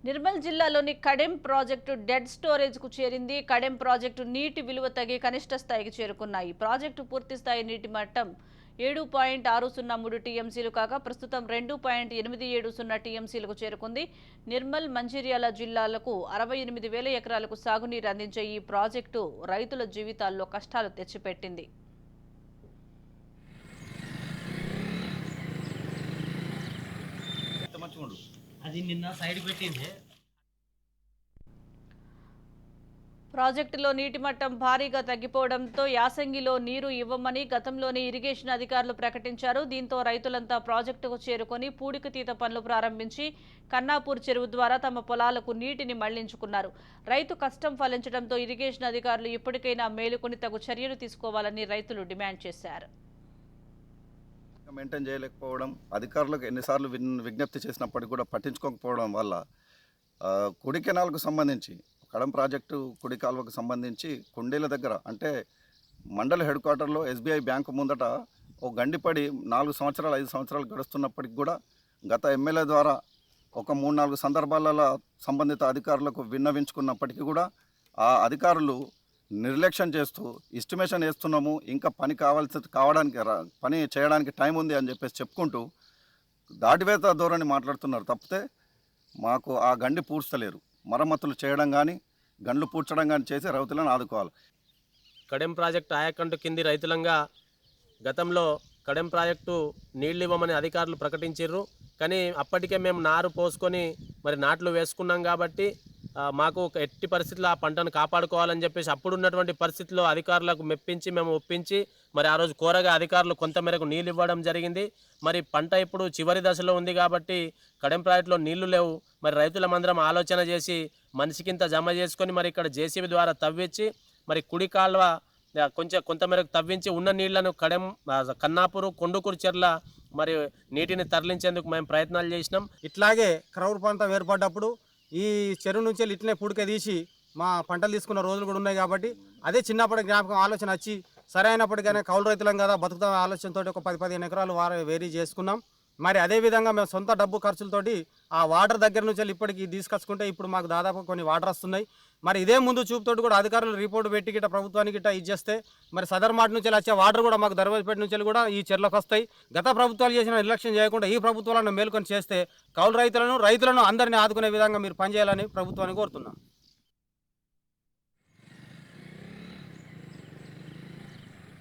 నిర్మల్ జిల్లాలోని Kadem project dead స్టోరేజ్కు చేరింది. Kadem project నీటి విలువ తగ్గి కనిష్ట స్థాయికి చేరుకున్నాయి. ప్రాజెక్టు పూర్తి స్థాయి నీటి మట్టం 7.603 టీఎంసీలు కాగా ప్రస్తుతం 2.870 టీఎంసీలకు చేరుకుంది. నిర్మల్, మంచిర్యాల జిల్లాలకు 68,000 ఎకరాలకు సాగునీరు అందించే ఈ ప్రాజెక్టు రైతుల జీవితాల్లో కష్టాలు తెచ్చిపెట్టింది. అది నిన్న సైడ్ పెట్టింది. ప్రాజెక్టులో నీటి మట్టం భారీగా తగ్గిపోవడంతో యాసంగిలో నీరు ఇవ్వమని గతంలోనే ఇరిగేషన్ అధికారులు ప్రకటించారు. దీంతో రైతులంతా ప్రాజెక్టుకు చేరుకొని పూడికతీత పనులు ప్రారంభించి కన్నాపూర్ చెరువు ద్వారా తమ పొలాలకు నీటిని మళ్లించుకున్నారు. రైతు కష్టం ఫలించడంతో ఇరిగేషన్ అధికారులు ఇప్పటికైనా మేలుకొని తగు చర్యలు తీసుకోవాలని రైతులు డిమాండ్ చేశారు. మెయింటైన్ చేయలేకపోవడం, అధికారులకు ఎన్నిసార్లు విజ్ఞప్తి చేసినప్పటికీ కూడా పట్టించుకోకపోవడం వల్ల కుడి కెనాల్కు సంబంధించి కడెం ప్రాజెక్టు కుడి కాలువకు సంబంధించి కుండీల దగ్గర అంటే మండల హెడ్ క్వార్టర్లో ఎస్బీఐ బ్యాంకు ముందట ఓ గండిపడి 4 సంవత్సరాలు 5 సంవత్సరాలు గడుస్తున్నప్పటికి కూడా గత ఎమ్మెల్యే ద్వారా ఒక 3-4 సందర్భాలలో సంబంధిత అధికారులకు విన్నవించుకున్నప్పటికీ కూడా ఆ అధికారులు నిర్లక్ష్యం చేస్తూ ఎస్టిమేషన్ వేస్తున్నాము, ఇంకా పని చేయడానికి టైం ఉంది అని చెప్పేసి చెప్పుకుంటూ దాటివేత ధోరణి మాట్లాడుతున్నారు తప్పితే మాకు ఆ గండి పూడ్చలేరు. మరమ్మతులు చేయడం కానీ గండ్లు పూడ్చడం కానీ చేసి రైతులను ఆదుకోవాలి. కడెం ప్రాజెక్టు ఆయకంటు కింది రైతులంగా గతంలో కడెం ప్రాజెక్టు నీళ్ళు ఇవ్వమని అధికారులు ప్రకటించారు. కానీ అప్పటికే మేము నారు పోసుకొని మరి నాట్లు వేసుకున్నాం కాబట్టి మాకు ఎట్టి పరిస్థితుల్లో ఆ పంటను కాపాడుకోవాలని చెప్పేసి అప్పుడున్నటువంటి పరిస్థితుల్లో అధికారులకు మెప్పించి మేము ఒప్పించి మరి ఆ రోజు కోరగా అధికారులు కొంతమేరకు నీళ్ళు ఇవ్వడం జరిగింది. మరి పంట ఇప్పుడు చివరి దశలో ఉంది కాబట్టి కడెం ప్రాజెక్టులో నీళ్లు లేవు. మరి రైతులమందరం ఆలోచన చేసి మనిషికింత జమ చేసుకొని మరి ఇక్కడ జేసీబీ ద్వారా తవ్వించి మరి కుడి కాల్వ కొంతమేరకు తవ్వించి ఉన్న నీళ్లను కన్నాపూరు, కొండుకూరు చెర్ల మరి నీటిని తరలించేందుకు మేము ప్రయత్నాలు చేసినాం. ఇట్లాగే క్రౌర్ ప్రాంతం ఏర్పడ్డప్పుడు ఈ చెరువు నుంచి ఇట్లనే పుడిక తీసి మా పంటలు తీసుకున్న రోజులు కూడా ఉన్నాయి కాబట్టి అదే చిన్నప్పటి జ్ఞాపకం ఆలోచన వచ్చి సరైనప్పటికైనా కౌలు రైతులం కదా బతుకుతాం ఆలోచనతో ఒక 10-15 ఎకరాలు వేరీ చేసుకున్నాం. మరి అదేవిధంగా మేము సొంత డబ్బు ఖర్చులతోటి ఆ వాటర్ దగ్గర నుంచి ఇప్పటికి తీసుకొచ్చుకుంటే ఇప్పుడు మాకు దాదాపు కొన్ని వాటర్ వస్తున్నాయి. మరి ఇదే ముందు చూపుతోటి కూడా అధికారులు రిపోర్ట్ పెట్టి గిట్ట ప్రభుత్వానికి గిట్ట ఇచ్చేస్తే మరి సదర్ మాట నుంచి వచ్చే వాటర్ కూడా మాకు దర్వాజపేట నుంచి కూడా ఈ చెర్లకు వస్తాయి. గత ప్రభుత్వాలు చేసిన నిర్లక్ష్యం చేయకుండా ఈ ప్రభుత్వాలను మేలుకొని చేస్తే కౌలు రైతులను అందరినీ ఆదుకునే విధంగా మీరు పనిచేయాలని ప్రభుత్వాన్ని కోరుతున్నాం.